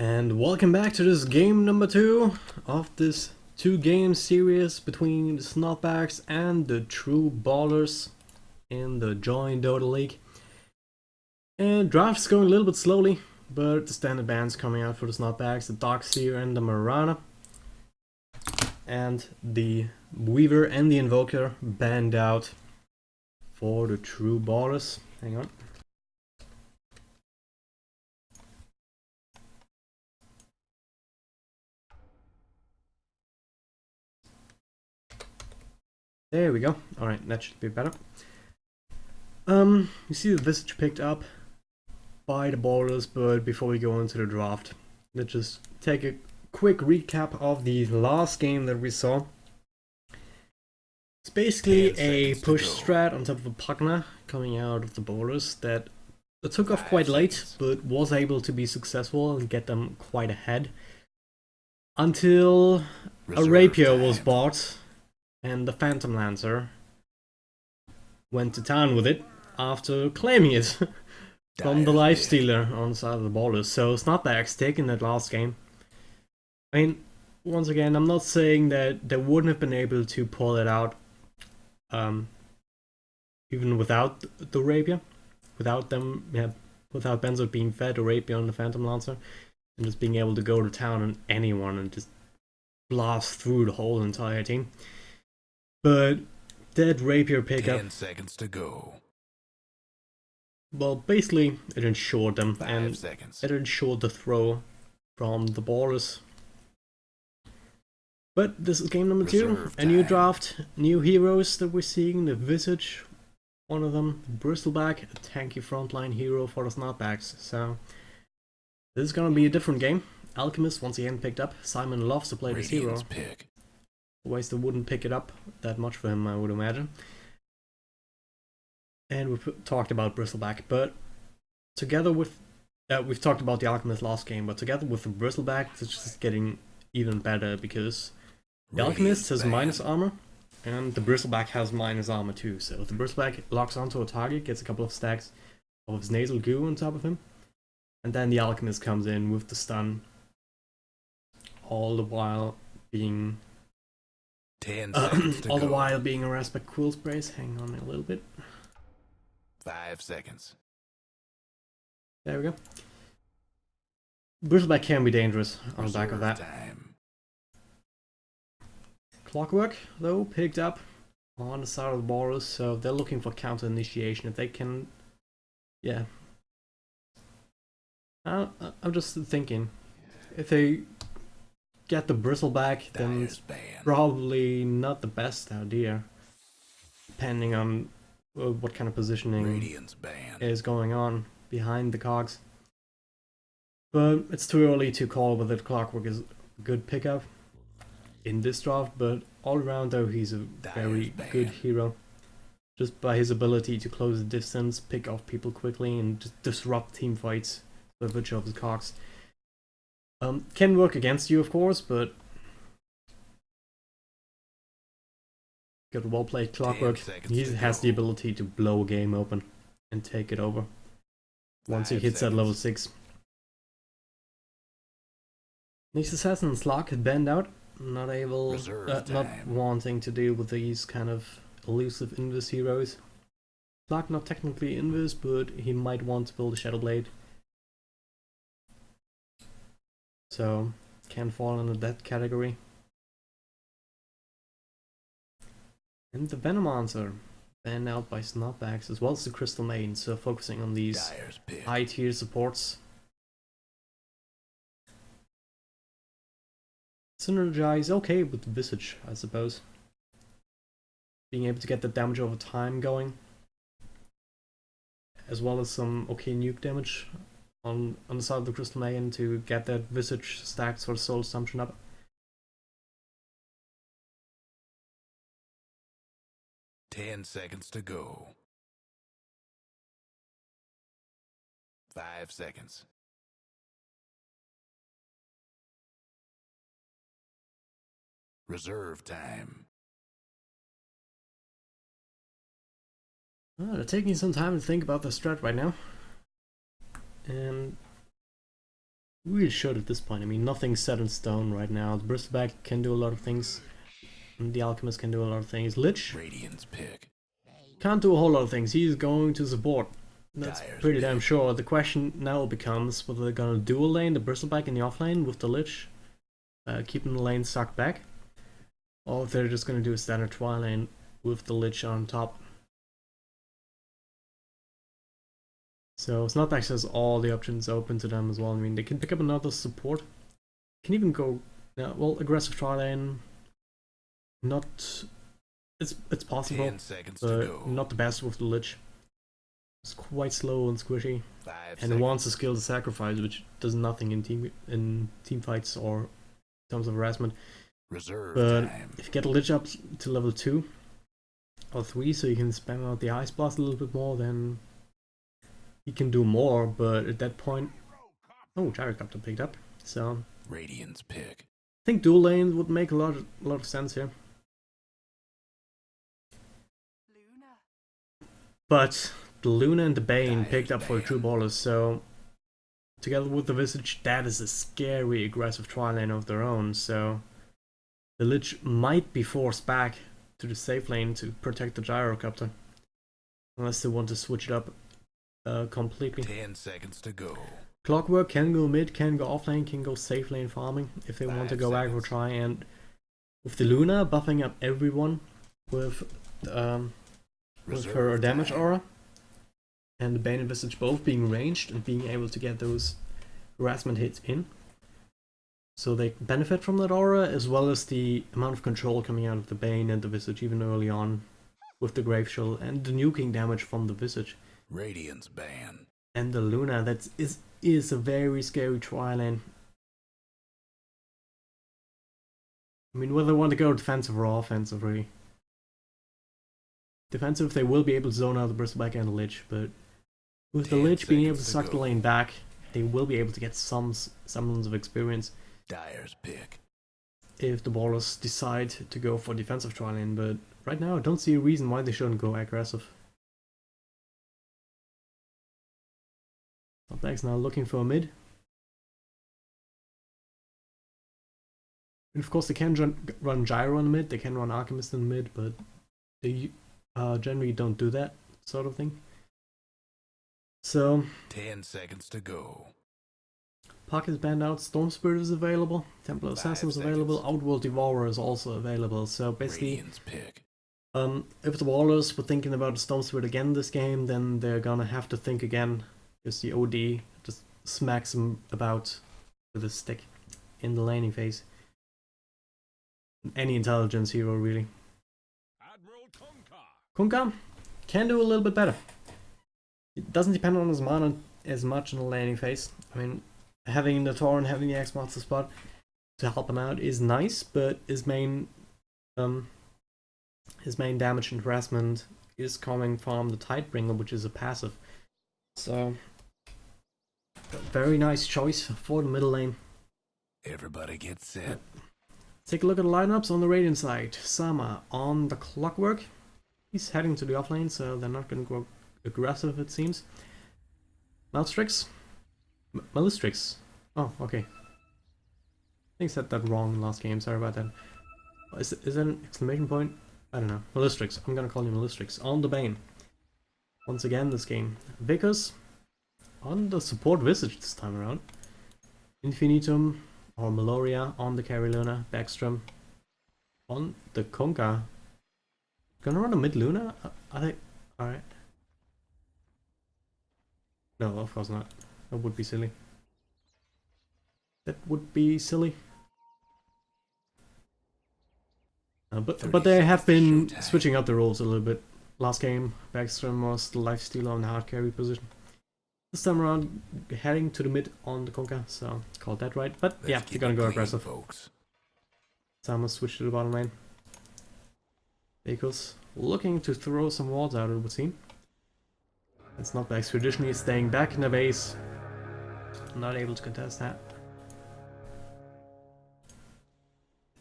And welcome back to this game number 2 of this 2-game series between the Snotbagz and the true ballers in the joinDOTALeague. And draft's going a little bit slowly, but the standard bans coming out for the Snotbagz, the Darkseer and the Marana. And the Weaver and the Invoker banned out for the true ballers. Hang on. There we go. Alright, that should be better. You see the Visage picked up by the ballers, but before we go into the draft, let's just take a quick recap of the last game that we saw. It's basically a push strat on top of a Pugna coming out of the ballers that took off quite late, but was able to be successful and get them quite ahead. Until a Rapier was bought and the Phantom Lancer went to town with it after claiming it from the Lifestealer on the side of the ballers. So Snotbagz taking that last game. I mean, once again, I'm not saying that they wouldn't have been able to pull it out even without the Rapier, without Benzo being fed a Rapier on the Phantom Lancer, and just being able to go to town on anyone and just blast through the whole entire team. But that Rapier pickup, 10 seconds to go. Well, basically it ensured them, 5 and seconds. it ensured the throw from the ballers. But this is game number 2, Reserve a new time. draft, new heroes that we're seeing, the Visage, one of them, Bristleback, a tanky frontline hero for the Snotbagz. So this is gonna be a different game. Alchemist once again picked up. Simon loves to play this hero. Radiant's pick. Otherwise they wouldn't pick it up that much for him, I would imagine. And we've talked about Bristleback, but together with we've talked about the Alchemist last game, but together with the Bristleback, it's just getting even better because the Alchemist has minus armor, and the Bristleback has minus armor too. So if the Bristleback locks onto a target, gets a couple of stacks of his nasal goo on top of him, and then the Alchemist comes in with the stun, all the while being 10 seconds to go. harassed by Quill Sprays. Hang on a little bit. 5 seconds. There we go. Bristleback can be dangerous on the back of that. Time. Clockwork, though, picked up on the side of the ballers, so they're looking for counter initiation. If they can, yeah. I'm just thinking, if they get the Bristleback, then it's probably not the best idea, depending on what kind of positioning Radiant's banned. is going on behind the cogs. But it's too early to call whether Clockwork is a good pickup in this draft, but all around though he's a very good hero. Just by his ability to close the distance, pick off people quickly, and just disrupt team fights by virtue of his cogs. Can work against you, of course, but good well played Clockwork. He has the ability to blow a game open and take it over once he hits that level 6. Next Assassin's Lock banned out, not able, not wanting to deal with these kind of elusive invis heroes. Lock not technically invis, but he might want to build a Shadow Blade. So, can fall under that category. And the Venomancer, banned out by Snotbagz, as well as the Crystal Maiden, so focusing on these high tier supports. Synergize okay with the Visage, I suppose. Being able to get the damage over time going, as well as some okay nuke damage on the side of the Crystal Maiden to get that Visage stacks for Soul Assumption up. Ten seconds to go. 5 seconds. Reserve time. They're taking some time to think about the strat right now. And really should at this point. I mean, nothing's set in stone right now. The Bristleback can do a lot of things. And the Alchemist can do a lot of things. Lich Radiant's pick. can't do a whole lot of things. He's going to support. That's Dyer's pretty damn pick. sure. The question now becomes whether they're gonna dual lane the Bristleback in the offlane with the Lich, keeping the lane sucked back, or if they're just gonna do a standard tri lane with the Lich on top. So Snotbagz has all the options open to them as well. I mean, they can pick up another support. Can even go, well, aggressive tri lane. Not, it's possible, 10 seconds to but go. not the best with the Lich. It's quite slow and squishy, 5 and seconds. it wants a skill to sacrifice, which does nothing in team fights or in terms of harassment. Reserve But time. if you get a Lich up to level 2 or 3, so you can spam out the Ice Blast a little bit more, then you can do more. But at that point, oh, Gyrocopter picked up. So Radiant's pick. I think dual lanes would make a lot of sense here. But the Luna and the Bane picked up for the true ballers, so together with the Visage, that is a scary aggressive tri lane of their own. So the Lich might be forced back to the safe lane to protect the Gyrocopter, unless they want to switch it up completely. 10 seconds to go. Clockwork can go mid, can go offlane, can go safe lane farming if they want to 5 go aggro seconds. try, and with the Luna buffing up everyone with her damage time. aura, and the Bane and Visage both being ranged and being able to get those harassment hits in. So they benefit from that aura, as well as the amount of control coming out of the Bane and the Visage even early on with the Grave Shell and the nuking damage from the Visage. Radiant's ban. And the Luna, that is a very scary tri lane. I mean, whether they want to go defensive or offensive, really. Defensive, they will be able to zone out the Bristleback and the Lich, but with the 10 Lich being able to seconds suck to the go. lane back, they will be able to get some semblance of experience Dyer's pick. if the ballers decide to go for defensive tri lane, but right now I don't see a reason why they shouldn't go aggressive. Snotbagz now looking for a mid. And of course they can run Gyro in mid, they can run Alchemist in mid, but they generally don't do that sort of thing. So 10 seconds to go. Pocket is banned out, Storm Spirit is available, Templar 5 Assassin is seconds. available, Outworld Devourer is also available. So basically, Radiant's pick. if the Wallers were thinking about Storm Spirit again this game, then they're gonna have to think again, because the OD just smacks them about with a stick in the laning phase. Any intelligence hero, really. Kunkka can do a little bit better. It doesn't depend on his mana as much in the laning phase. I mean, having the Tor and having the X-Monster spot to help him out is nice, but his main damage and harassment is coming from the Tidebringer, which is a passive. So, very nice choice for the middle lane. Everybody get set. Take a look at the lineups on the Radiant side. Sama on the Clockwork. He's heading to the offlane, so they're not going to go aggressive, it seems. Malstrix? Malistrix. Oh, okay. I think I said that wrong last game, sorry about that. Is that an exclamation point? I don't know. Malistrix. I'm gonna call you Malistrix. On the Bane. Once again this game. Vickers. On the support Visage this time around. Infinitum. Or Meloria on the carry Luna. Backstrom. On the Kunkka. Gonna run a mid Luna? Are they? Alright. No, of course not. That would be silly. That would be silly. But they have been switching up the roles a little bit. Last game, Backstrom was the lifestealer on the hard carry position. This time around, heading to the mid on the Kunkka, so called that right. But yeah, they're gonna go aggressive. Folks. Sama switched to the bottom lane. Vehicles looking to throw some wards out, it would seem. It's not like traditionally staying back in the base. Not able to contest that.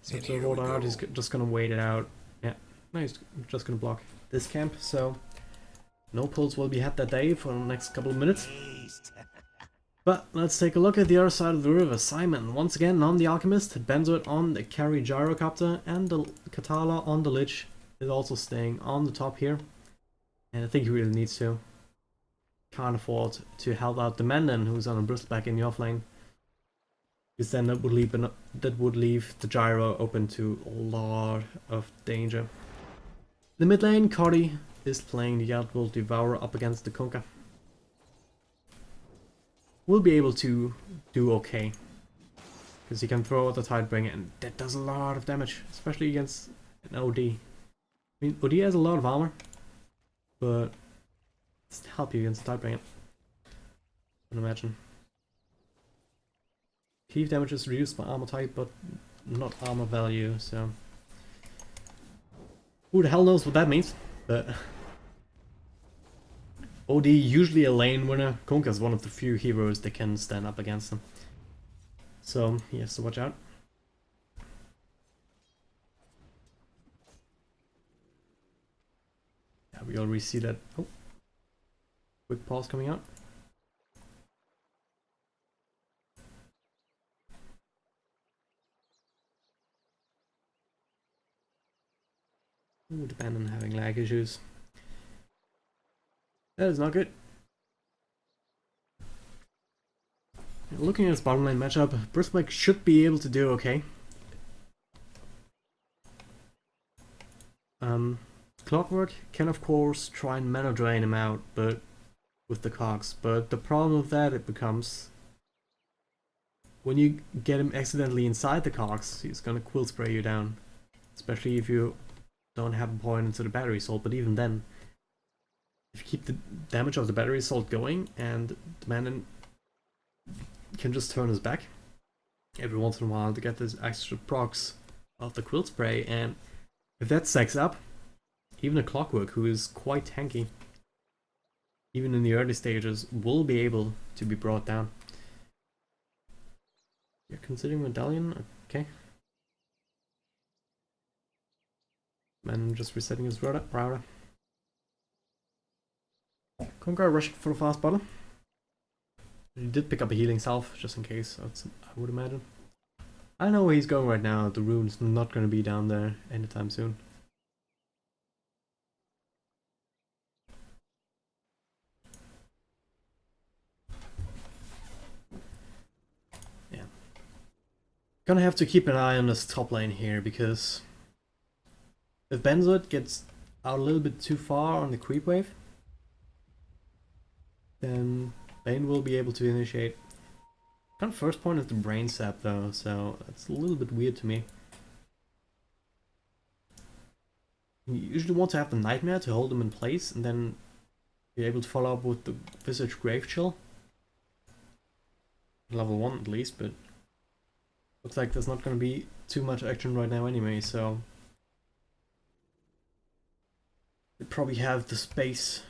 So And to here roll we out, go. he's just gonna wait it out. Yeah, no, he's just gonna block this camp. So no pulls will be had that day for the next couple of minutes. But let's take a look at the other side of the river. Simon, once again on the Alchemist, Benzoid on the Carry Gyrocopter, and the Katala on the Lich is also staying on the top here. And I think he really needs to. Can't afford to help out the Mandan, who's on a Bristleback in the offlane. Because then that would leave the Gyro open to a lot of danger. The mid lane, Cody is playing the Outworld Devourer up against the Kunkka. Will be able to do okay. Because he can throw out the Tidebringer, and that does a lot of damage, especially against an OD. I mean, OD has a lot of armor, but it's help you against the Tidebringer. I can imagine. Cleave damage is reduced by armor type, but not armor value, so... Who the hell knows what that means, but... OD usually a lane winner. Kunkka is one of the few heroes that can stand up against him. So, he has to watch out. Yeah, we already see that. Oh. Quick pause coming out. Ooh, the Bandon having lag issues. That is not good. Looking at his bottom lane matchup, Bristleback should be able to do okay. Clockwork can of course try and mana drain him out, but with the cogs. But the problem with that it becomes when you get him accidentally inside the cogs, he's gonna quill spray you down. Especially if you don't have a point into the battery assault, but even then, if you keep the damage of the battery assault going and the Mandan can just turn his back every once in a while to get this extra procs of the quill spray, and if that stacks up, even a Clockwork, who is quite tanky, even in the early stages, will be able to be brought down. You're considering Medallion? Okay. Man just resetting his router. Kunkka rushing for the fast bottom. He did pick up a healing salve, just in case, I would imagine. I know where he's going right now, the rune's not going to be down there anytime soon. Yeah. Gonna have to keep an eye on this top lane here, because if Benzoid gets out a little bit too far on the creep wave, then Bane will be able to initiate. Kind of first point is the brain sap though, so that's a little bit weird to me. You usually want to have the Nightmare to hold them in place, and then be able to follow up with the Visage Grave Chill. Level 1 at least, but looks like there's not going to be too much action right now anyway, so they probably have the space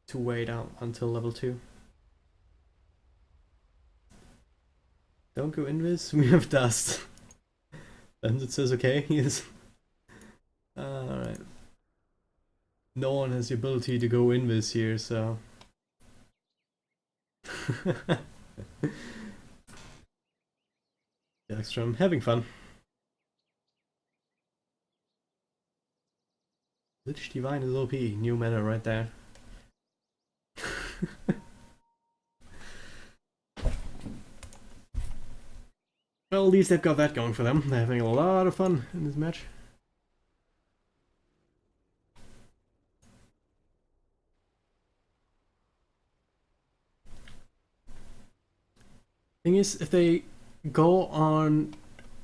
to wait out until level 2. Don't go invis, we have dust. And it says okay, yes. Alright. No one has the ability to go invis here, so... Extra, I'm having fun. Lich Divine is OP, new meta right there. Well, at least they've got that going for them. They're having a lot of fun in this match. Thing is, if they go on,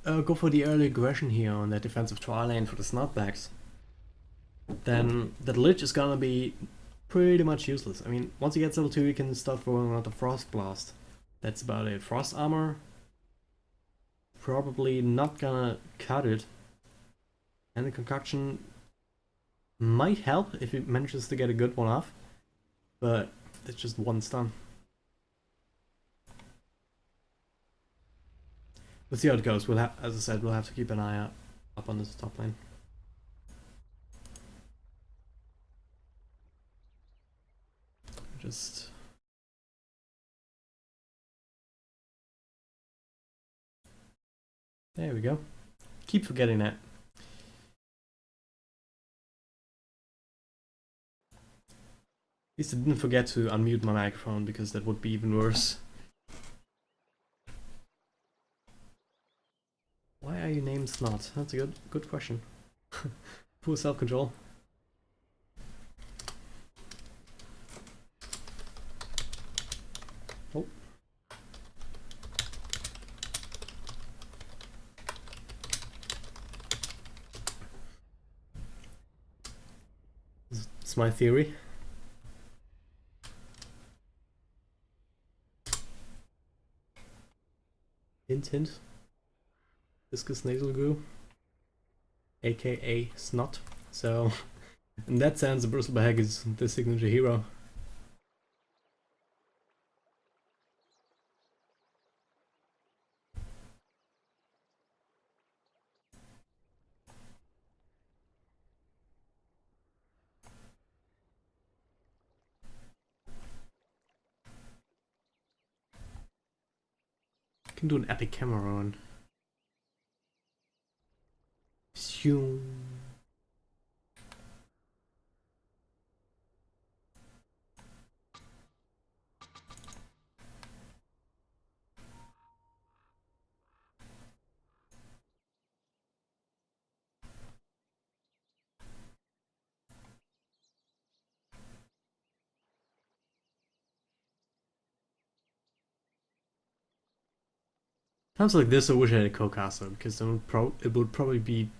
go for the early aggression here on that defensive trial lane for the Snotbagz, then that Lich is gonna be pretty much useless. I mean, once he gets level 2, he can start throwing out the Frost Blast. That's about it. Frost Armor, probably not gonna cut it. And the Concoction might help if he manages to get a good one off, but it's just one stun. Let's see how it goes. We'll have, as I said, we'll have to keep an eye out up on this top lane. Just There we go. Keep forgetting that. At least I didn't forget to unmute my microphone, because that would be even worse. Why are you named Snot? That's a good question. Poor self-control. Oh. It's my theory. Hint hint. Viscous nasal glue, aka Snot. So, in that sense, the bristleback is the signature hero. Can do an epic camera run. Phew. Times like this, I wish I had a co-caster, because then it would probably be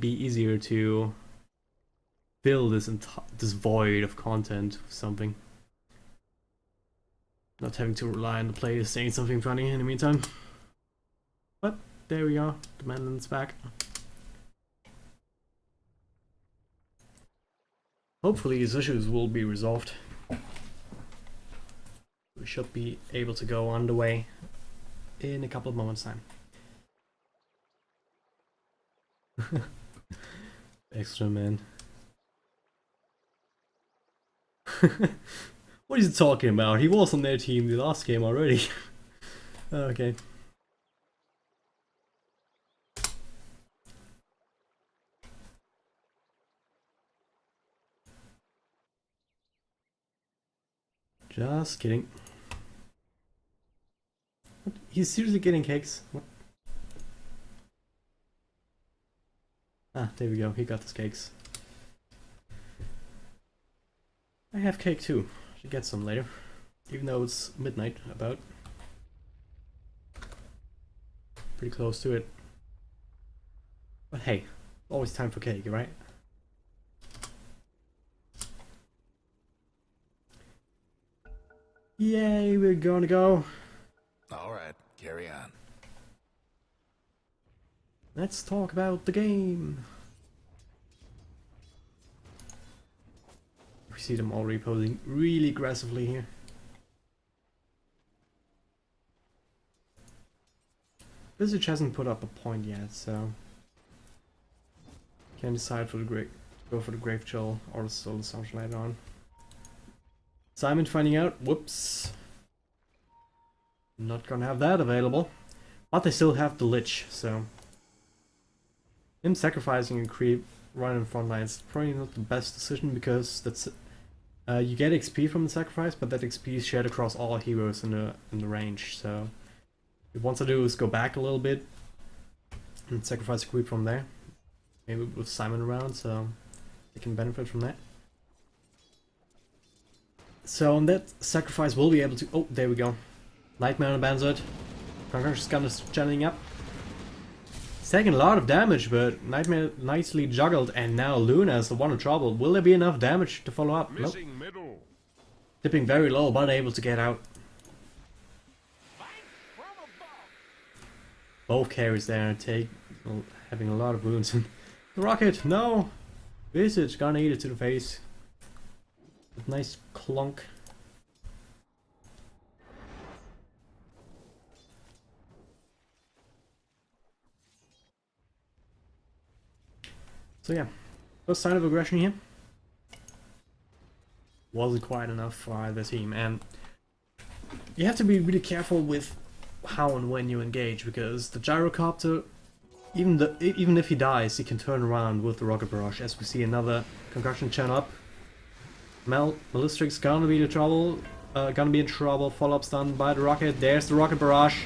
easier to fill this void of content with something. Not having to rely on the player saying something funny in the meantime. But there we are, the manlin's back. Hopefully these issues will be resolved. We should be able to go underway in a couple of moments' time. Extra man. What is he talking about? He was on their team the last game already. Okay. Just kidding. What? He's seriously getting cakes? What? Ah, there we go. He got his cakes. I have cake too. Should get some later. Even though it's midnight, about. Pretty close to it. But hey, always time for cake, right? Yay, we're gonna go. Alright, carry on. Let's talk about the game. We see them all reposing really aggressively here. Visage hasn't put up a point yet, so can decide for the go for the Grave Chill or the Soul Assumption later on. Simon finding out, whoops. Not gonna have that available. But they still have the Lich, so him sacrificing a creep right in front line is probably not the best decision, because that's you get XP from the sacrifice, but that XP is shared across all heroes in the range. So what he wants to do is go back a little bit and sacrifice a creep from there. Maybe with Simon around, so they can benefit from that. So on that sacrifice, we'll be able to. Oh, there we go. Nightmare on a Banzert. Concussion's gun is channeling up. He's taking a lot of damage, but Nightmare nicely juggled, and now Luna is the one in trouble. Will there be enough damage to follow up? Nope. Dipping very low, but able to get out. Both carries there and having a lot of wounds. The rocket, no! Visage gonna eat it to the face. Nice clunk. So yeah, first sign of aggression here. Wasn't quite enough for either team, and you have to be really careful with how and when you engage, because the gyrocopter, even if he dies, he can turn around with the rocket barrage. As we see another concussion churn up. Ballistic's gonna be in trouble. Follow-up stun by the rocket. There's the rocket barrage.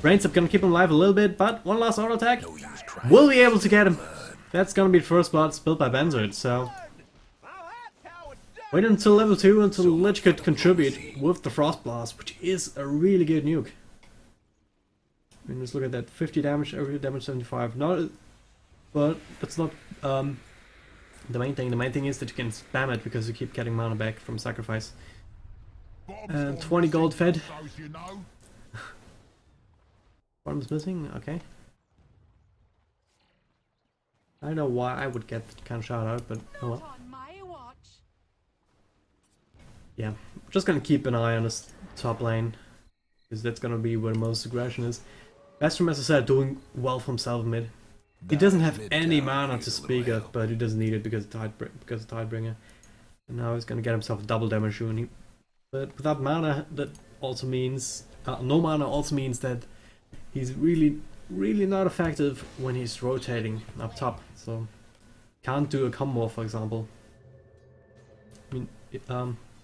Brains up gonna keep him alive a little bit, but one last auto attack. Will be able to get him. That's gonna be the first blood spilled by Benzoid, so wait until level 2 until Lich could contribute with the Frost Blast, which is a really good nuke. I mean, just look at that, 50 damage, every damage 75. But that's not the main thing. The main thing is that you can spam it because you keep getting mana back from sacrifice. And 20 gold fed. Bottom's missing, okay. I don't know why I would get that kind of shout out, but oh well. Yeah, just gonna keep an eye on this top lane, because that's gonna be where most aggression is. Bastrom, as I said, doing well for himself mid. He doesn't have any mana to speak of, but he doesn't need it because of Tidebringer. And now he's gonna get himself a double damage rune. But without mana, that also means no mana also means that he's really not effective when he's rotating up top. So can't do a combo, for example. I mean,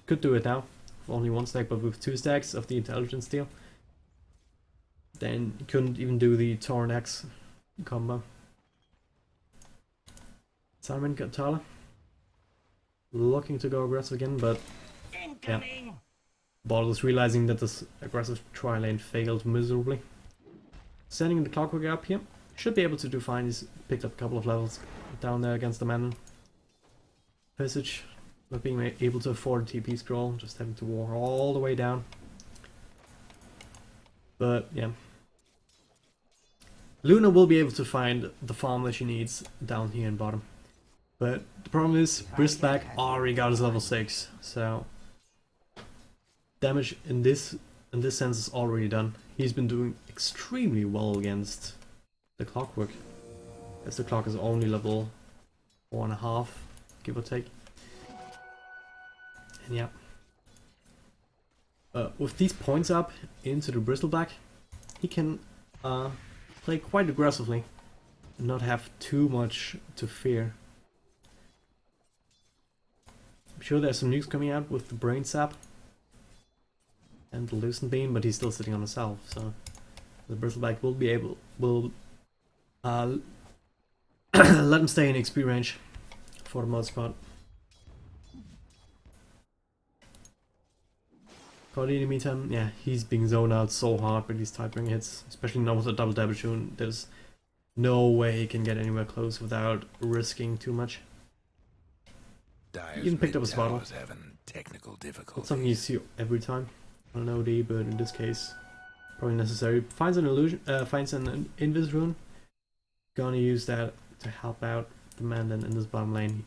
could do it now with only one stack, but with 2 stacks of the intelligence deal, then he couldn't even do the Torrent X combo. Simon Gatala looking to go aggressive again, but yeah, Bottle realizing that this aggressive tri-lane failed miserably. Sending the Clockwork up here, should be able to do fine. He's picked up a couple of levels down there against the Manon. Visage not being able to afford a TP scroll, just having to walk all the way down. But yeah, Luna will be able to find the farm that she needs down here in bottom. But the problem is, Bristback already got his level 6, so damage in this sense is already done. He's been doing extremely well against the Clockwork, as the clock is only level 4.5, give or take. And yeah, with these points up into the Bristleback, he can play quite aggressively and not have too much to fear. I'm sure there's some nukes coming out with the Brain Sap and the Lucent Beam, but he's still sitting on himself, so the Bristleback will let him stay in XP range for the most part. Cody in the meantime, yeah, he's being zoned out so hard with these Tidebringer hits, especially now with the double damage rune. There's no way he can get anywhere close without risking too much. He even picked up his bottle. That's something you see every time on an OD, but in this case, probably necessary. Finds an illusion, finds an Invis rune. Gonna use that to help out the man then in this bottom lane.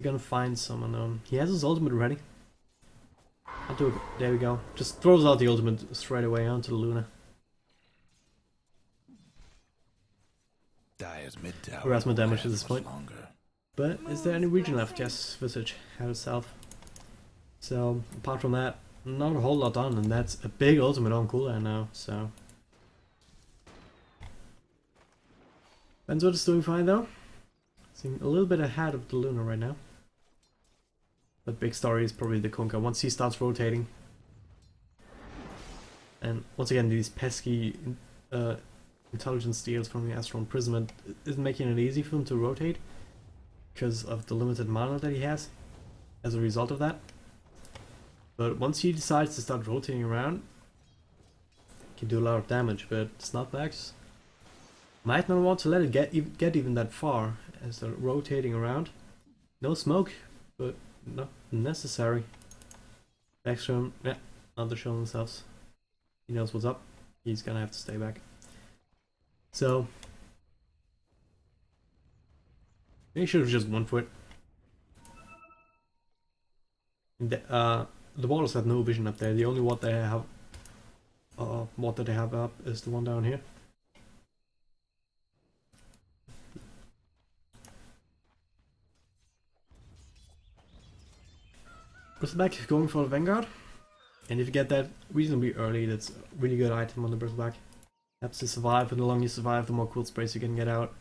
Gonna find someone. He has his ultimate ready. There we go. Just throws out the ultimate straight away onto the Luna. Harassment damage at this point. But is there any region left? Yes, Visage had itself. So apart from that, not a whole lot done, and that's a big ultimate on cooldown now. So Benzoid is doing fine though. Seeing a little bit ahead of the Luna right now. But big story is probably the Kunkka once he starts rotating. And once again, these pesky intelligence steals from the Astral Imprisonment is making it easy for him to rotate because of the limited mana that he has as a result of that. But once he decides to start rotating around, he can do a lot of damage. But Snotbagz might not want to let it get even that far as they're rotating around. No smoke, but not necessary. Backstrom, yeah, not to show themselves. He knows what's up. He's gonna have to stay back. So he should have just won for it. The ballers have no vision up there. The only what they have, what that they have up is the one down here. Bristleback going for the Vanguard. And if you get that reasonably early, that's a really good item on the Bristleback. Helps you survive, and the longer you survive, the more quill space you can get out.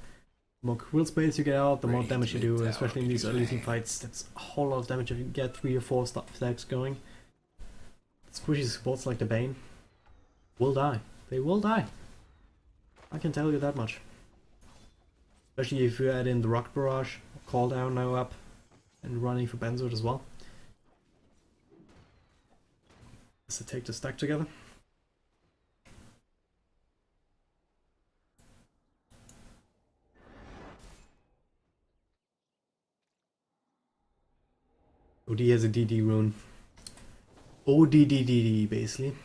The more quill space you get out, the more damage you do, especially in these early team fights. That's a whole lot of damage if you get 3 or 4 stacks going. Squishy supports like the Bane will die. They will die. I can tell you that much. Especially if you add in the Rock Barrage, Call Down now up, and running for Benzord as well. So take the stack together. OD has a DD rune. ODDDD basically,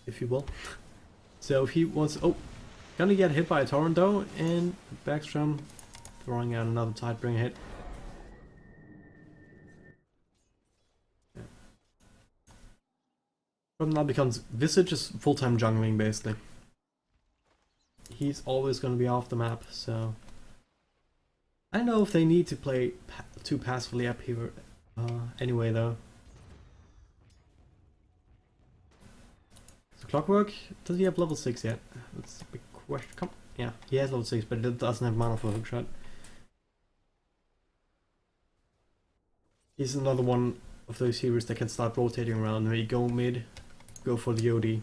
if you will. So if he wants, oh, gonna get hit by a torrent though, and Backstrom throwing out another Tidebringer hit. Yeah. From now becomes Visage is full-time jungling basically. He's always gonna be off the map, so I don't know if they need to play too passively up here. Anyway though. So Clockwork, does he have level 6 yet? That's a big question. Yeah, he has level 6, but it doesn't have mana for hookshot. He's another one of those heroes that can start rotating around. Maybe go mid, go for the OD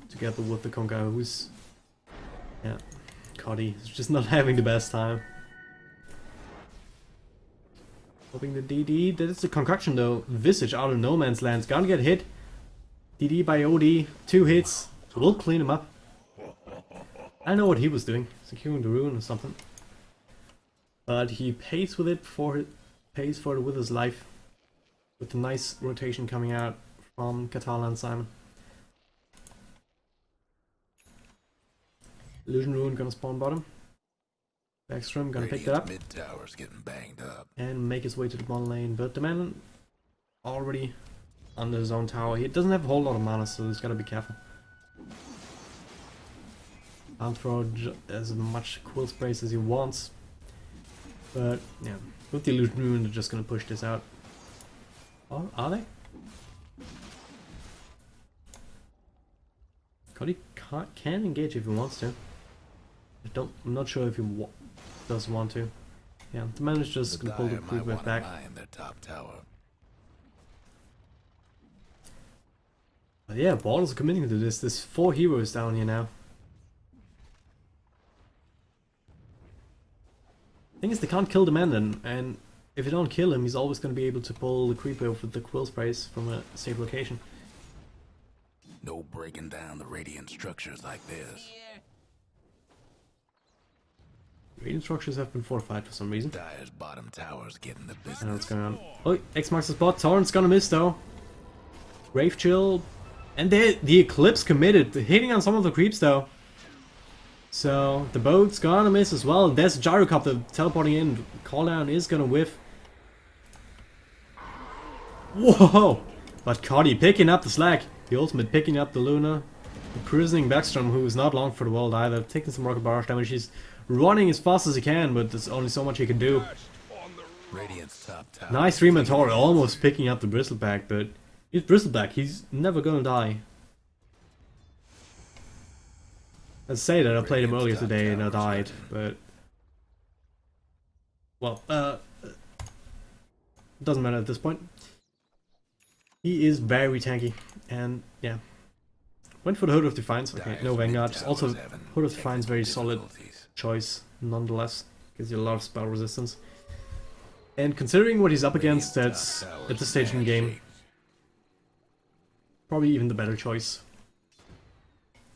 together with the Conga, who's, yeah, Cuddy is just not having the best time. Hoping the DD, that's the concoction though. Visage out of no man's land's gonna get hit. DD by OD, 2 hits, we'll clean him up. I know what he was doing, securing the rune or something. But he pays with it pays for it with his life. With a nice rotation coming out from Katala and Simon. Illusion Rune gonna spawn bottom. Backstrom gonna pick that up mid tower's getting banged up and make his way to the bottom lane, but the man already under his own tower. He doesn't have a whole lot of mana, so he's gotta be careful. Can't throw as much quill space as he wants, but yeah, with the Illusion Rune they're just gonna push this out. Oh, are they? Cody can engage if he wants to. I'm not sure if he does want to. Yeah, the man is just gonna pull the creep back. Their top tower. But yeah, Ballers are committing to this. There's 4 heroes down here now. Thing is, they can't kill the man then, and if you don't kill him, he's always gonna be able to pull the creeper with the quill sprays from a safe location. No breaking down the radiant structures like this. Radiant structures have been fortified for some reason. Dire's bottom tower's getting the business. I know what's going on. Oh, X marks the spot. Torrent's gonna miss though. Grave Chill. And the Eclipse committed. Hitting on some of the creeps though. So the boat's gonna miss as well. There's a Gyrocopter teleporting in. Call down is gonna whiff. Whoa! But Cuddy picking up the slack. The ultimate picking up the Luna. Imprisoning Backstrom, who is not long for the world either. Taking some rocket barrage damage. He's running as fast as he can, but there's only so much he can do. Radiant's top tower. Nice 3-man tower, almost picking up the Bristleback, but he's Bristleback, he's never gonna die. Let's say that I played him earlier today and I died, but well, doesn't matter at this point. He is very tanky, and yeah. Went for the Hood of Defiance. Okay, no Vanguard. Also, Hood of Defiance, very solid choice, nonetheless. Gives you a lot of spell resistance. And considering what he's up against, that's at this stage in the game, probably even the better choice.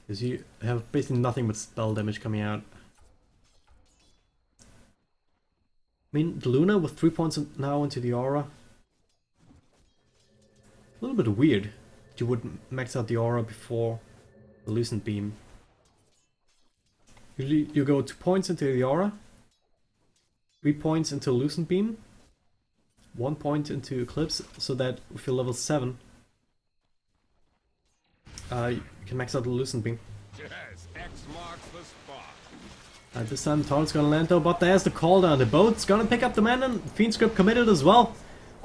Because you have basically nothing but spell damage coming out. I mean, the Luna with 3 points now into the aura. A little bit weird. You would max out the aura before the Lucent Beam. Usually you go 2 points into the aura, 3 points into Lucent Beam, 1 point into Eclipse, so that if you're level 7, you can max out the Lucent Beam. Yes, X marks the spot. This time Torrent's gonna land though, but there's the call down. The boat's gonna pick up the man, and Fiend Script committed as well.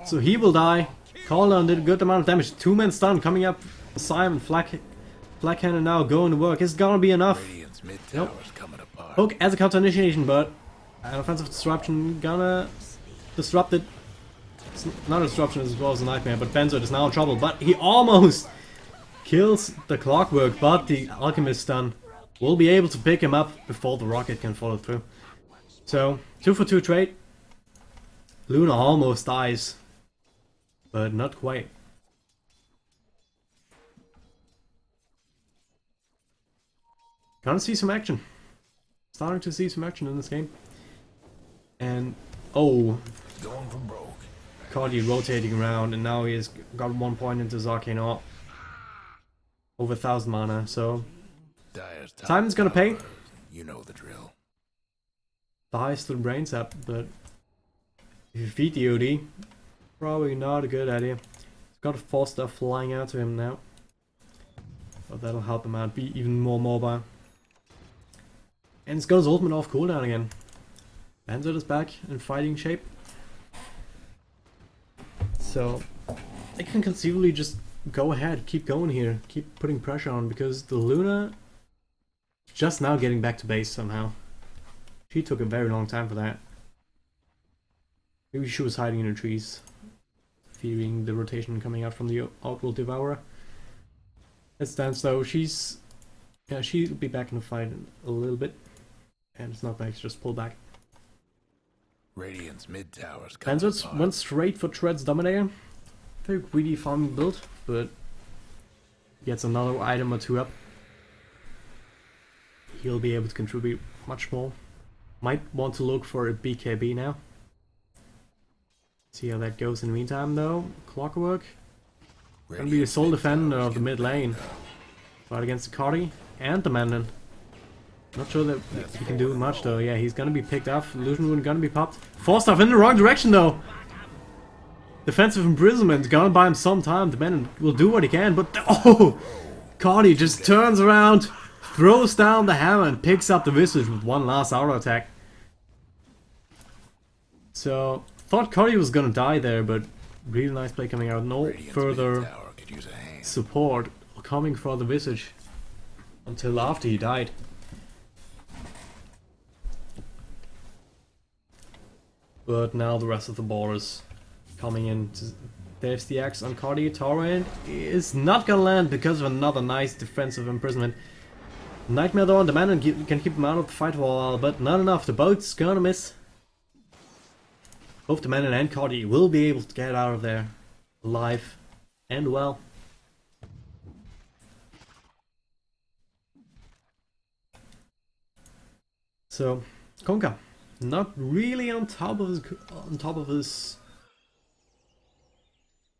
So he will die. Cooldown did a good amount of damage. 2-man stun coming up. Simon, Black Cannon now going to work. Is it gonna be enough? Radiant's mid Nope. tower's coming apart. Hook as a counter initiation, but an offensive disruption gonna disrupt it. It's not a disruption as well as a nightmare, but Benzo is now in trouble. But he almost kills the Clockwork, but the Alchemist stun will be able to pick him up before the rocket can follow through. So 2-for-2 trade. Luna almost dies, but not quite. Gonna see some action. Starting to see some action in this game. And oh, Going for broke. Cardi rotating around, and now he has got 1 point into his arcane art. Over 1,000 mana, so Dire's top Simon's gonna pay. tower. You know the drill. The highest to the brains up, but if you feed the OD, probably not a good idea. He's got 4 stuff flying out to him now. But that'll help him out, be even more mobile. And he's got his ultimate off cooldown again. Benzo is back in fighting shape. So they can conceivably just go ahead, keep going here, keep putting pressure on, because the Luna is just now getting back to base somehow. She took a very long time for that. Maybe she was hiding in the trees, fearing the rotation coming out from the Outworld Devourer. It stands though, she'll be back in the fight in a little bit. And Snotbagz just pull back. Radiant's mid tower's coming Panzer's apart. went straight for Tread's Dominator. Very greedy farming build, but gets another item or 2 up. He'll be able to contribute much more. Might want to look for a BKB now. See how that goes in the meantime though. Clockwork. Gonna be the Radiant's sole mid defender tower's of the getting mid lane. Fight against the Cardi and the Mandan. Not sure that he can do much though. Yeah, he's gonna be picked off. Illusion Wound gonna be popped. Forced off in the wrong direction though. Defensive imprisonment gonna buy him some time. The Mandan will do what he can, but oh, Cardi just turns around, throws down the hammer, and picks up the Visage with one last auto attack. So thought Cardi was gonna die there, but really nice play coming out. No Radiant's further mid tower could use a hand. support coming for the Visage until after he died. But now the rest of the ball is coming in. There's the axe on Cardi. Torrent is not gonna land because of another nice defensive imprisonment. Nightmare though on the man and can keep him out of the fight for a while, but not enough. The boat's gonna miss. Both the man and Cardi will be able to get out of there alive and well. So Konka, not really on top of his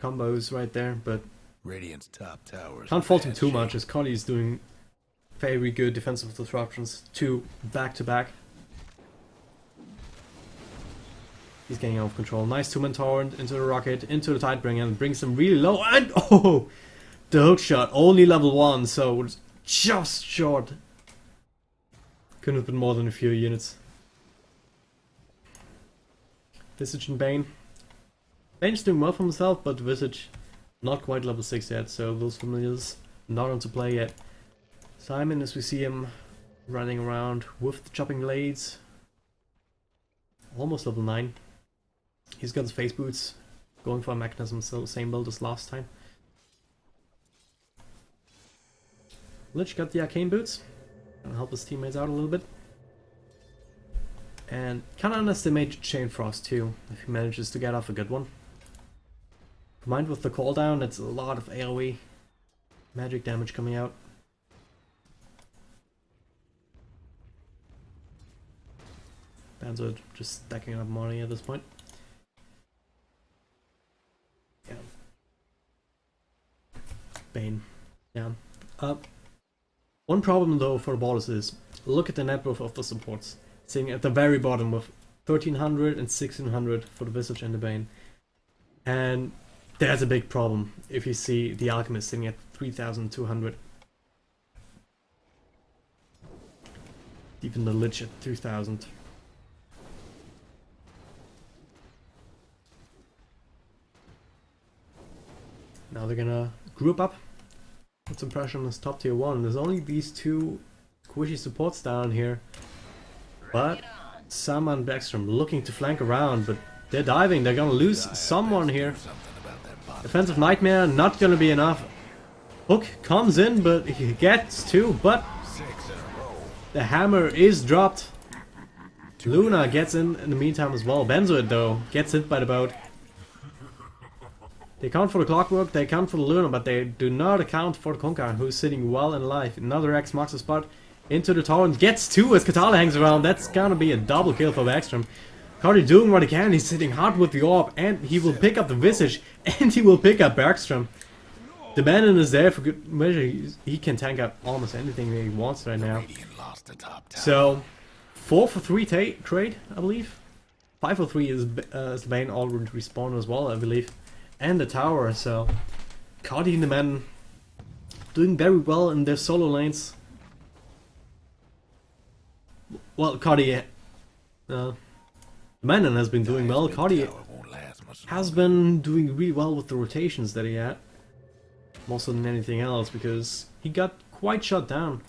combos right there, but Radiant's top tower. can't fault him too much as Cardi is doing very good defensive disruptions, 2 back to back. He's getting out of control. Nice 2-man torrent into the rocket, into the Tidebringer, and brings him really low. And oh, the hook shot only level 1, so it's just short. Couldn't have been more than a few units. Visage and Bane. Bane's doing well for himself, but Visage not quite level 6 yet, so those familiars not onto play yet. Simon, as we see him running around with the chopping blades, almost level 9. He's got his face boots, going for a mechanism, so same build as last time. Lich got the arcane boots, gonna help his teammates out a little bit. And can't underestimate Chain Frost too, if he manages to get off a good one. Combined with the cooldown, it's a lot of AoE magic damage coming out. Banzo just stacking up money at this point. Yeah. Bane. Yeah. One problem though for ballers is, look at the net worth of the supports. Sitting at the very bottom with 1300 and 1600 for the Visage and the Bane. And there's a big problem if you see the Alchemist sitting at 3200. Even the Lich at 2000. Now they're gonna group up, put some pressure on this top tier 1. There's only these two squishy supports down here. But Sam and Backstrom looking to flank around, but they're diving. They're gonna lose someone here. Defensive Nightmare not gonna be enough. Hook comes in, but he gets 2, but the hammer is dropped. Luna gets in the meantime as well. Benzoid though gets hit by the boat. They account for the clockwork, they account for the Luna, but they do not account for the Kunkka, who's sitting well and alive. Another X marks the spot into the tower and gets 2 as Katala hangs around. That's gonna be a double kill for Backstrom. Cardi doing what he can, he's sitting hard with the orb, and he will pick up the Visage, and he will pick up Backstrom. The Bandit is there for good measure. He can tank out almost anything that he wants right now. So, 4 for 3 trade, I believe. 5 for 3 is the Bane already respawned as well, I believe. And the tower, so Cardi and the man doing very well in their solo lanes. Well, Cardi, the Manon has been doing well. Cardi has been doing really well with the rotations that he had. More so than anything else, because he got quite shut down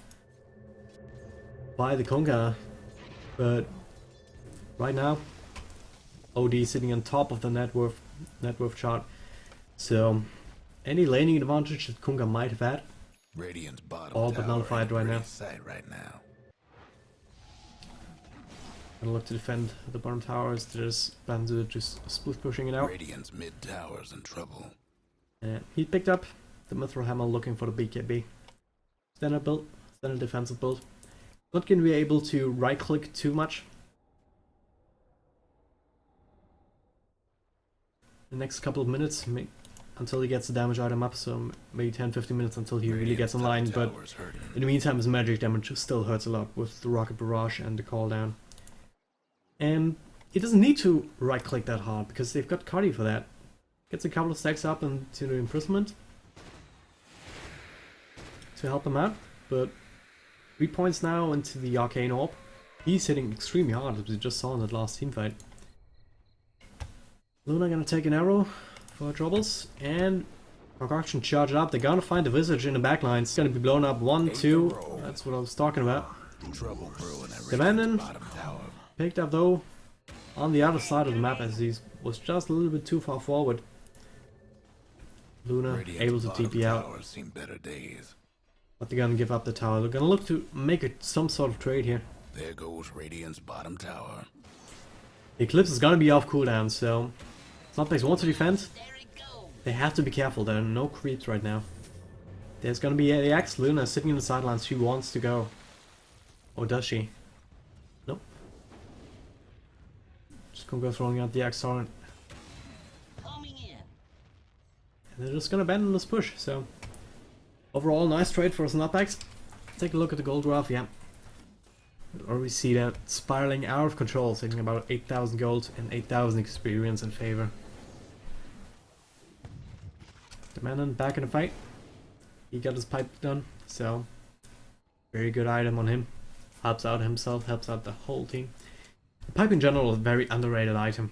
by the Kunkka. But right now, OD sitting on top of the net worth chart. So any laning advantage that Kunkka might have had, all but nullified right now. Gonna look to defend the bottom towers. There's Banzu just split pushing it out. Radiant's mid tower's in trouble. He picked up the Mithril Hammer looking for the BKB. Standard build, standard defensive build. Not gonna be able to right click too much. The next couple of minutes until he gets the damage item up, so maybe 10-15 minutes until he really gets online, but in the meantime his magic damage still hurts a lot with the Rocket Barrage and the call down. And he doesn't need to right click that hard because they've got Cardi for that. Gets a couple of stacks up into the imprisonment to help him out, but 3 points now into the Arcane Orb. He's hitting extremely hard, as we just saw in that last team fight. Luna gonna take an arrow for her troubles, and Concoction charge up. They're gonna find the Visage in the backline. It's gonna be blown up. 1, 2. That's what I was talking about. The Abandon picked up though on the other side of the map as he was just a little bit too far forward. Luna able to TP out. But they're gonna give up the tower. They're gonna look to make some sort of trade here. There goes Radiant's bottom tower. The Eclipse is gonna be off cooldown, so Snotbagz wants to defend. They have to be careful, there are no creeps right now. There's gonna be the Axe. Luna sitting in the sidelines, she wants to go. Or does she? Nope. Just gonna go throwing out the Axe torrent. And they're just gonna abandon this push, so overall nice trade for Snotbagz. Take a look at the gold graph, yeah. Or we see that spiraling out of control, saving about 8,000 gold and 8,000 experience in favor. The Manon back in the fight. He got his pipe done, so very good item on him. Helps out himself, helps out the whole team. The pipe in general is a very underrated item,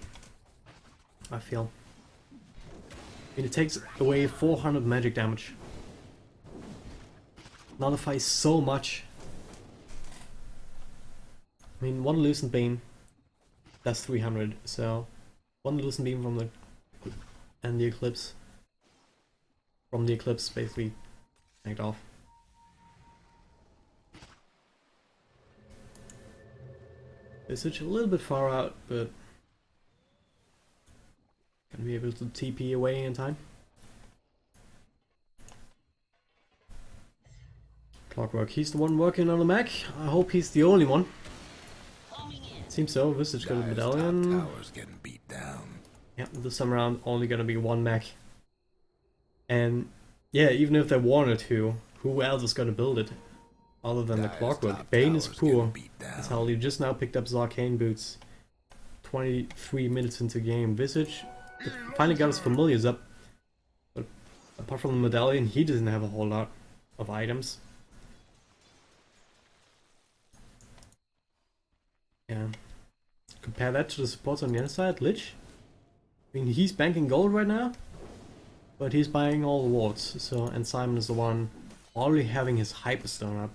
I feel. I mean, it takes away 400 magic damage. Nullifies so much. I mean, one Lucent Beam, that's 300, so one Lucent Beam from the Eclipse, from the Eclipse basically tanked off. Visage a little bit far out, but gonna be able to TP away in time. Clockwork, he's the one working on the mech. I hope he's the only one. Seems so. Visage got a medallion. Beat down. Yeah, this time around only gonna be one mech. And yeah, even if they wanted to, who else is gonna build it? Other than the Clockwork. Bane is poor. As hell, he just now picked up his arcane boots. 23 minutes into game. Visage finally got his familiars up. But apart from the medallion, he doesn't have a whole lot of items. Yeah. Compare that to the supports on the other side. Lich. I mean, he's banking gold right now. But he's buying all the wards, so, and Simon is the one already having his Hyperstone up.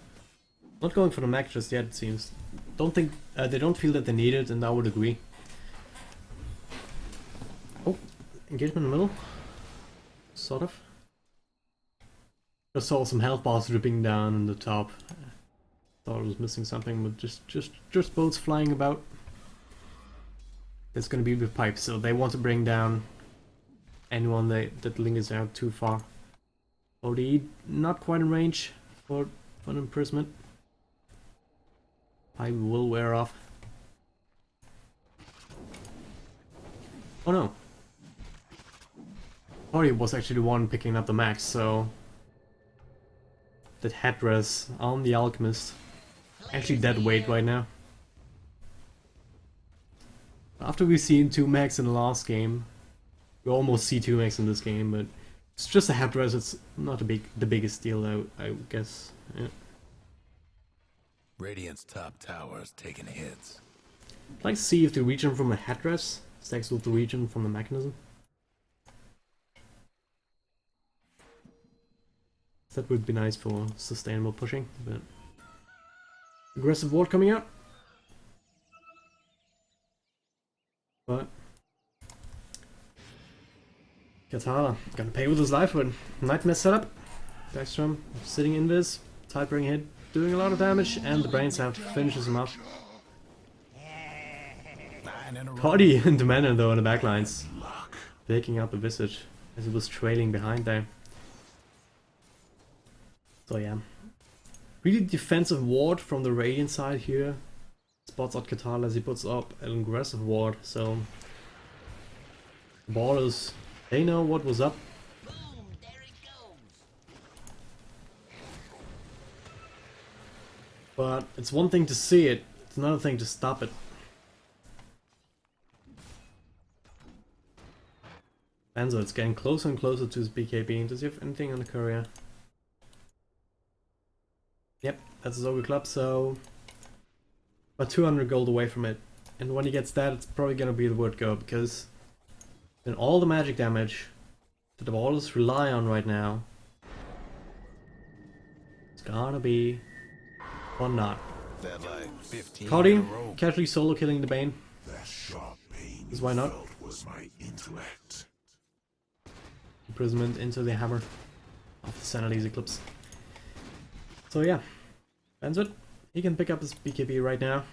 Not going for the mech just yet, it seems. Don't think, they don't feel that they need it, and I would agree. Oh, engagement in the middle. Sort of. Just saw some health bars dripping down in the top. Thought I was missing something, but just boats flying about. It's gonna be with pipes, so they want to bring down anyone that lingers out too far. OD not quite in range for an imprisonment. Pipe will wear off. Oh no. Party was actually the one picking up the max, so that headdress on the alchemist actually dead weight right now. After we've seen 2 max in the last game, we almost see 2 max in this game, but it's just a headdress. It's not the biggest deal, I guess. Yeah. Radiant's top tower's taking hits. I'd like to see if the regen from a headdress stacks with the regen from the mechanism. That would be nice for sustainable pushing, but aggressive ward coming out. But Katana gonna pay with his life with Nightmare setup. Backstrom sitting in this, Tidebring hit, doing a lot of damage, and the brain sap finishes him off. Party into mana though in the backlines, picking up the Visage as he was trailing behind there. So yeah, really defensive ward from the Radiant side here. Spots out Katana as he puts up an aggressive ward, so ballers, they know what was up. Boom, there it goes. But it's one thing to see it, it's another thing to stop it. Benzo, it's getting closer and closer to his BKB. Does he have anything on the courier? Yep, that's his Ogre Club, so about 200 gold away from it. And when he gets that, it's probably gonna be the word go, because then all the magic damage that the ballers rely on right now is gonna be or not. That like 15 Cody in a row. casually solo killing the Bane. That sharp pain Because why not? felt was my intellect. Imprisonment into the hammer of the Sanity's Eclipse. So yeah, Benzit, he can pick up his BKB right now.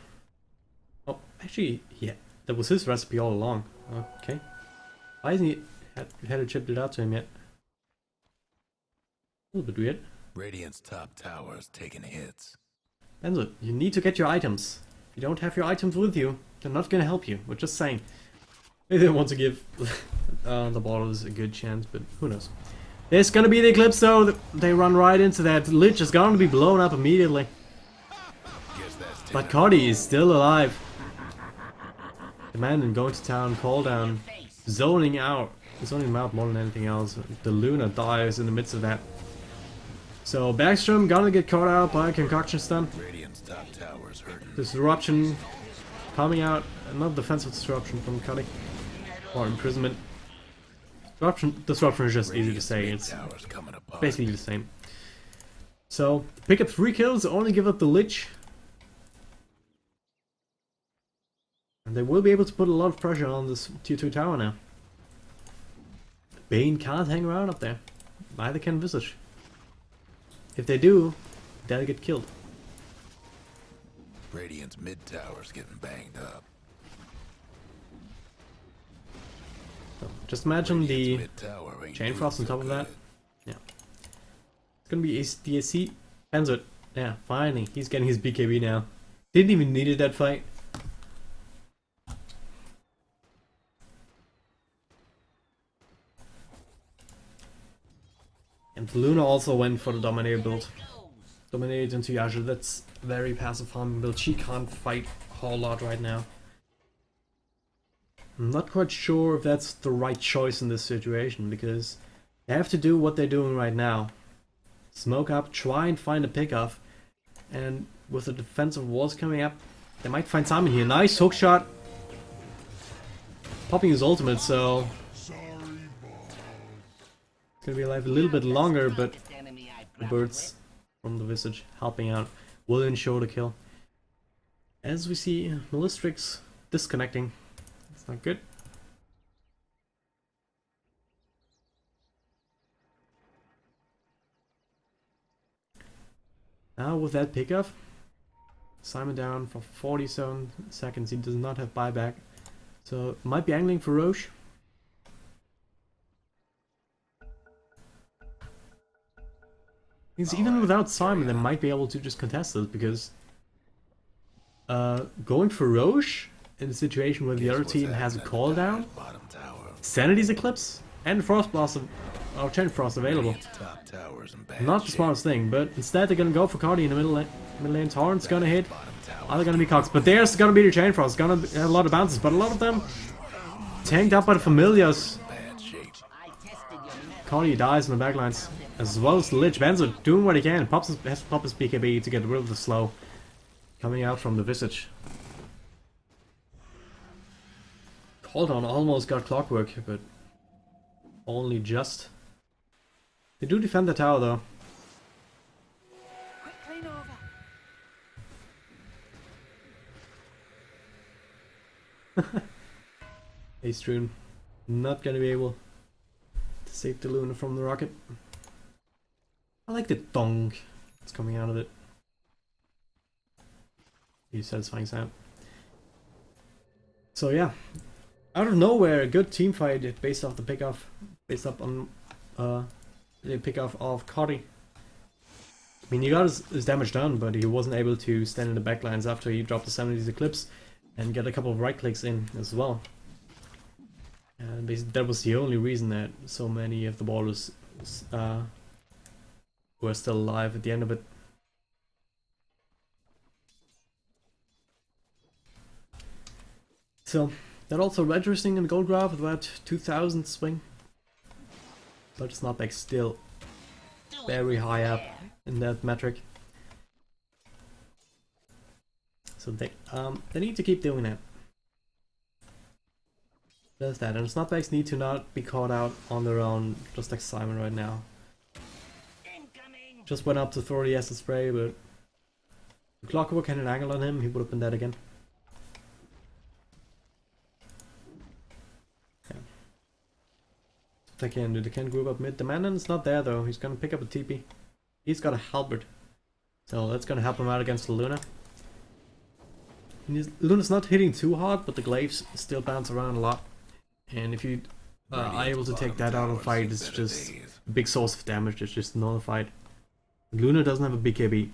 Oh, actually, yeah, that was his recipe all along. Okay. Why hasn't he had it chipped it out to him yet? A little bit weird. Radiant's top tower's taking hits. Benzit, you need to get your items. If you don't have your items with you, they're not gonna help you. We're just saying. Maybe they want to give the ballers a good chance, but who knows. There's gonna be the Eclipse though, they run right into that. Lich is gonna be blown up immediately. Guess that's But Cardi is still alive. Demanding going to town, call down, zoning out. Zoning him out more than anything else. The Luna dies in the midst of that. So Backstrom gonna get caught out by a concoction stun. Radiant's top tower's hurting. Disruption coming out. Another defensive disruption from Cuddy. Or imprisonment. Disruption is just easy to say. It's Tower's coming apart. basically the same. So pick up 3 kills, only give up the Lich. And they will be able to put a lot of pressure on this tier 2 tower now. Bane can't hang around up there. Neither can Visage. If they do, they'll get killed. Radiant's mid tower's getting banged up. So just imagine the Radiant's mid-tower ain't Chain doing Frost on so top of that. good. Yeah. It's gonna be DSC. Benzit. Yeah, finally. He's getting his BKB now. Didn't even need it that fight. And Luna also went for the Dominator build. Dominated into Yasha. That's very passive farming build. She can't fight a whole lot right now. I'm not quite sure if that's the right choice in this situation, because they have to do what they're doing right now. Smoke up, try and find a pickoff, and with the defensive walls coming up, they might find Simon here. Nice hook shot. Popping his ultimate, so It's gonna be alive a little bit longer, but Strongest enemy I've the grappled birds from the Visage helping out will ensure the kill. As we see Melistrix disconnecting. It's not good. Now with that pickoff, Simon down for 47 seconds. He does not have buyback. So might be angling for Roche. Means even without Simon, they might be able to just contest it because going for Roche in a situation where the other team has a call down, Bottom tower. Sanity's Eclipse, and Frost Blast or Chain Frost available. Top towers in bad Not the shape. smartest thing, but instead they're gonna go for Cardi in the middle lane. Middle lane Torrent's gonna hit. Bottom tower. Other gonna be Cox, but there's gonna be the Chain Frost. Gonna have a lot of bounces, but a lot of them tanked up by the Familiars. Bad shape. I tested your metal. Cardi dies in the backlines, as well as the Lich. Benzo doing what he can. Has to pop his BKB to get rid of the slow coming out from the Visage. Hold almost got Clockwork, but only just. They do defend the tower though. Quick clean over. Ace Rune not gonna be able to save the Luna from the rocket. I like the donk that's coming out of it. Pretty satisfying sound. So yeah, out of nowhere, a good team fight based off the pickoff, based up on the pickoff of Cody. I mean, he got his damage done, but he wasn't able to stand in the backlines after he dropped the 70s Eclipse and get a couple of right clicks in as well. And basically that was the only reason that so many of the ballers were still alive at the end of it. So that also registering in the gold graph with about 2000 swing. But Snotbagz still very high up in that metric. So they need to keep doing that. Does that, and Snotbagz need to not be caught out on their own, just like Simon right now. Incoming. Just went up to throw the acid spray, but the Clockwork had an angle on him, he would have been dead again. Yeah. They can do, they can group up mid. The Mandan's not there though, he's gonna pick up a TP. He's got a halberd, so that's gonna help him out against the Luna. Luna's not hitting too hard, but the glaives still bounce around a lot. And if you are able to take that out of the fight, it's just a big source of damage. It's just nullified. Luna doesn't have a BKB.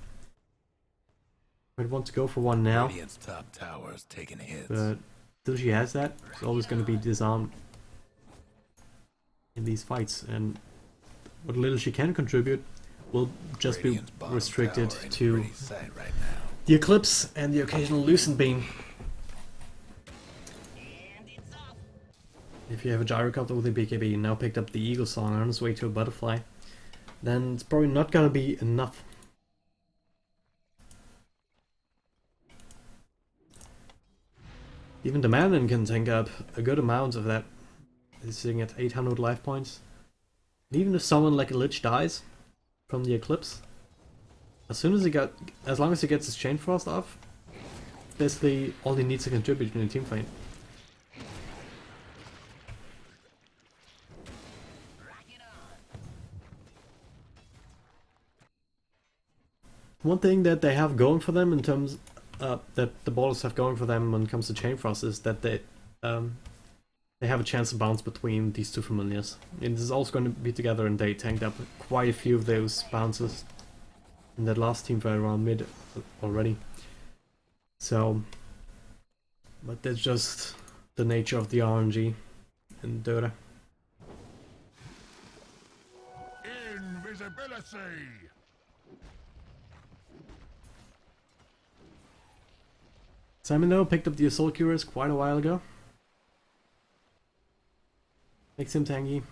Might want to go for one now, Radiant's top towers taking hits. but till she has that, it's always going to be disarmed in these fights. And what little she can contribute will just be Radiant's bottom restricted tower in to pretty sight right now. the Eclipse and the occasional Lucent Beam. And it's off. If you have a gyrocopter with a BKB and now picked up the Eagle Song on its way to a butterfly, then it's probably not gonna be enough. Even the Mandan can tank up a good amount of that. He's sitting at 800 life points. And even if someone like a Lich dies from the Eclipse, as long as he gets his Chain Frost off, basically all he needs to contribute in a team fight. Rock it on. One thing that they have going for them in terms that the ballers have going for them when it comes to Chain Frost is that they have a chance to bounce between these two familiars. And this is also going to be together, and they tanked up quite a few of those bounces in that last team fight around mid already. So, but that's just the nature of the RNG in Dota. Invisibility! Simon though picked up the Assault Curious quite a while ago. Makes him tanky,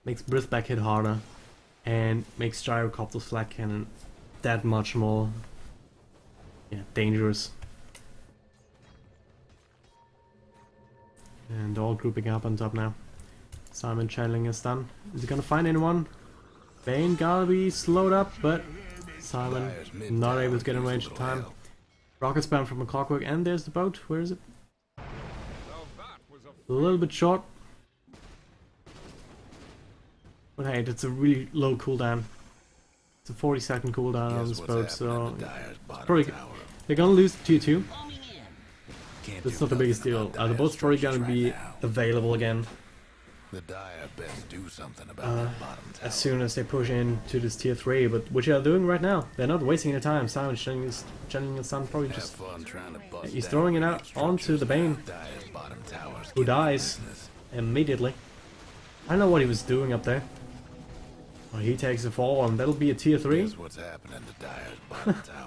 makes Breathback hit harder, and makes Gyrocopter's Flat Cannon that much more dangerous. And all grouping up on top now. Simon channeling is done. Is he gonna find anyone? Bane gotta be slowed up, but Simon not able to get in range in time. Rocket spam from a clockwork, and there's the boat. Where is it? Now that was A a little bit short. But hey, that's a really low cooldown. It's a 40-second cooldown on this boat, so probably they're gonna lose tier 2. Bombing in. That's not the biggest deal. The boat's probably gonna be available again The Dire best do something about that bottom tower. as soon as they push into this tier 3, but which they're doing right now. They're not wasting any time. Simon's channeling his son, probably Have just fun trying to bust he's down throwing it the out onto the Bane, Dire's bottom towers who get dies business. immediately. I don't know what he was doing up there. Well, he takes a fall, and that'll be a tier 3. Here's what's happening to Dire's bottom tower.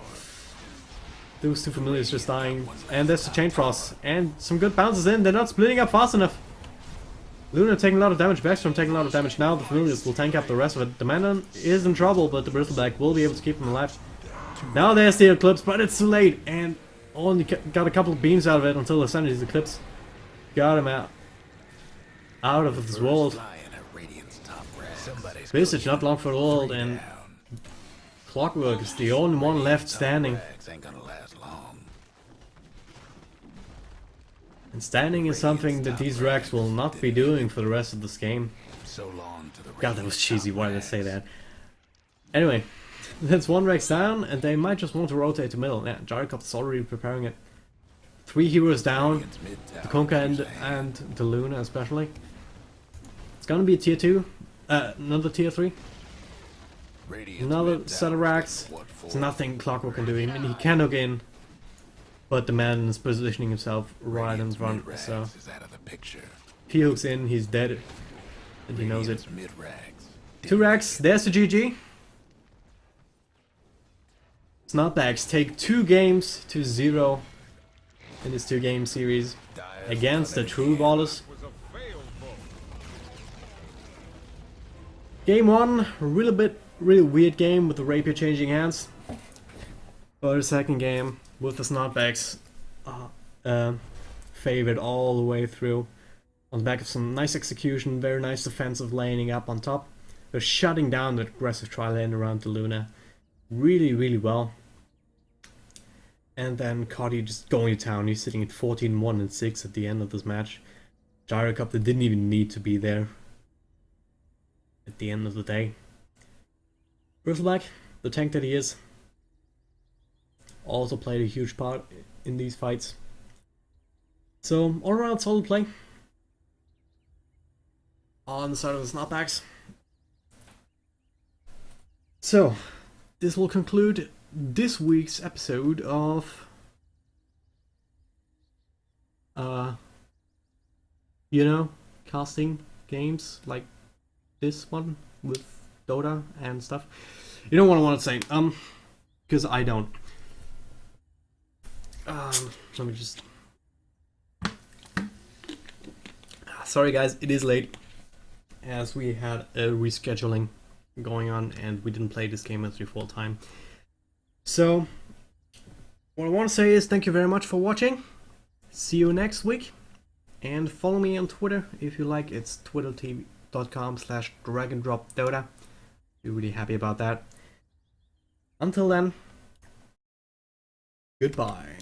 Those two familiars just dying, and there's the chain frost, and some good bounces in. They're not splitting up fast enough. Luna taking a lot of damage, Backstrom taking a lot of damage now. The familiars will tank up the rest of it. The Mandan is in trouble, but the Bristleback will be able to keep him alive. Now there's the Eclipse, but it's too late, and only got a couple of beams out of it until the Sanity's Eclipse got him out of this world. Flying at Radiant's top rack. Somebody's Visage not long for the world, and Clockwork is the only one left standing. racks ain't gonna last long. And standing is something that these racks will not be doing for the rest of this game. So long to the God, that was Radiant's cheesy. top Why did I racks. say that? Anyway, that's one Rex down, and they might just want to rotate to middle. Yeah, Gyrocopter's already preparing it. 3 heroes down, Radiant's mid tower the Conker is a hand. and the Luna especially. It's gonna be a tier 2, another tier 3, Radiant's another mid set of tower's racks. got what for? It's nothing Clockwork can do. I mean, he can hook in, but the man is positioning himself right in Radiant's front, mid-racks so is out of the picture. if he hooks in, he's dead, and he knows it. Radiant's mid-racks. 2 racks, there's the GG. Snotbagz take 2 games to 0 in this 2-game series Dire's against the got it True again. Ballers. was a failed boat. Game 1, really weird game with the rapier changing hands. But the second game with the Snotbagz favored all the way through. On the back of some nice execution, very nice defensive laning up on top. They're shutting down the aggressive tri-lane around the Luna really well. And then Cody just going to town. He's sitting at 14-1 and 6 at the end of this match. Gyrocopter didn't even need to be there at the end of the day. Bristleback, the tank that he is, also played a huge part in these fights. So, all around solid play on the side of the Snotbagz. So, this will conclude this week's episode of casting games like this one with Dota and stuff. You know what I want to say, because I don't. Let me just. Sorry guys, it is late, as we had a rescheduling going on and we didn't play this game at full time. So, what I want to say is thank you very much for watching. See you next week, and follow me on Twitter if you like. It's twittertv.com/dragondropdota. Be really happy about that. Until then, goodbye.